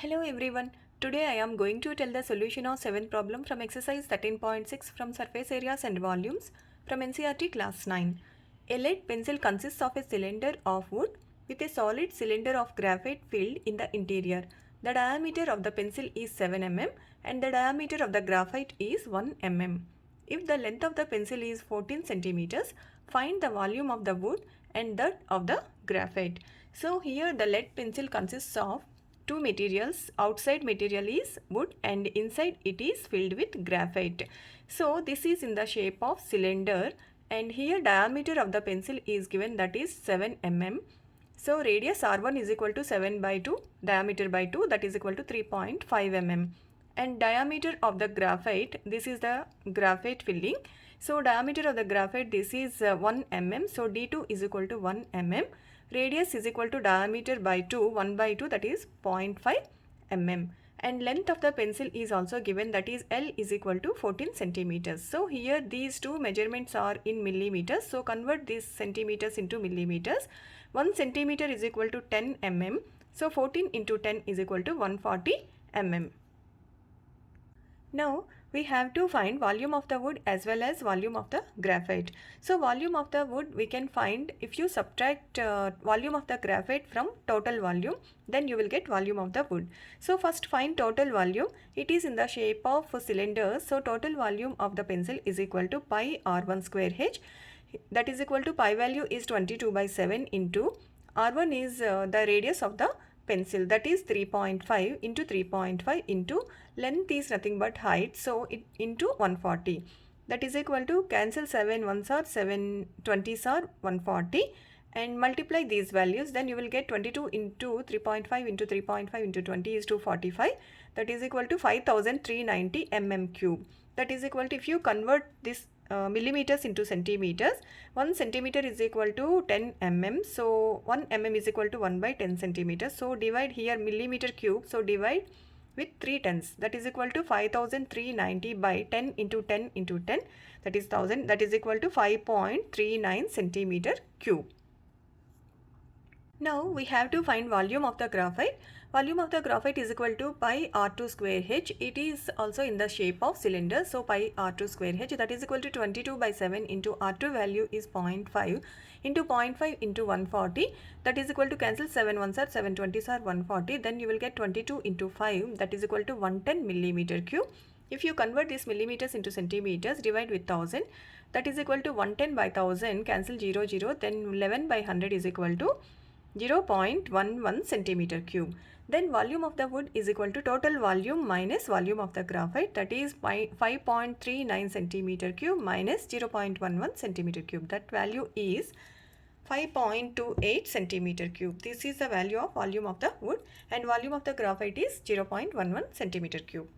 Hello everyone. Today I am going to tell the solution of 7th problem from exercise 13.6 from surface areas and volumes from NCERT class 9. A lead pencil consists of a cylinder of wood with a solid cylinder of graphite filled in the interior. The diameter of the pencil is 7 mm and the diameter of the graphite is 1 mm. If the length of the pencil is 14 centimeters, find the volume of the wood and that of the graphite. So here the lead pencil consists of two materials. Outside material is wood and inside it is filled with graphite. So this is in the shape of cylinder and here diameter of the pencil is given, that is 7 mm. So radius R1 is equal to 7 by 2, diameter by 2, that is equal to 3.5 mm. And diameter of the graphite, this is the graphite filling. So diameter of the graphite, this is 1 mm. So D2 is equal to 1 mm. Radius is equal to diameter by 2, 1 by 2, that is 0.5 mm. And length of the pencil is also given, that is L is equal to 14 centimeters. So here these two measurements are in millimeters. So convert these centimeters into millimeters. 1 centimeter is equal to 10 mm. So 14 into 10 is equal to 140 mm. Now we have to find volume of the wood as well as volume of the graphite. So volume of the wood we can find if you subtract volume of the graphite from total volume, then you will get volume of the wood. So first find total volume. It is in the shape of a cylinder. So total volume of the pencil is equal to pi r1 square h. That is equal to pi value is 22 by 7 into r1 is the radius of the pencil, that is 3.5 into 3.5 into length is nothing but height, so it into 140, that is equal to cancel 7 ones are 7 20s are 140 and multiply these values, then you will get 22 into 3.5 into 3.5 into 20 is 245, that is equal to 5390 mm cube. That is equal to, if you convert this millimeters into centimeters, 1 centimeter is equal to 10 mm. So 1 mm is equal to 1 by 10 centimeters. So divide here millimeter cube. So divide with 3 tens. That is equal to 5390 by 10 into 10 into 10. That is 1000. That is equal to 5.39 centimeter cube. Now we have to find volume of the graphite. Volume of the graphite is equal to pi r2 square h. It is also in the shape of cylinder. So pi r2 square h, that is equal to 22 by 7 into r2 value is 0.5 into 0.5 into 140. That is equal to cancel 7 ones are 7 20s are 140. Then you will get 22 into 5, that is equal to 110 millimeter cube. If you convert these millimeters into centimeters, divide with 1000. That is equal to 110 by 1000. Cancel 0 0. Then 11 by 100 is equal to 0.11 centimeter cube. Then volume of the wood is equal to total volume minus volume of the graphite, that is 5.39 centimeter cube minus 0.11 centimeter cube. That value is 5.28 centimeter cube. This is the value of volume of the wood and volume of the graphite is 0.11 centimeter cube.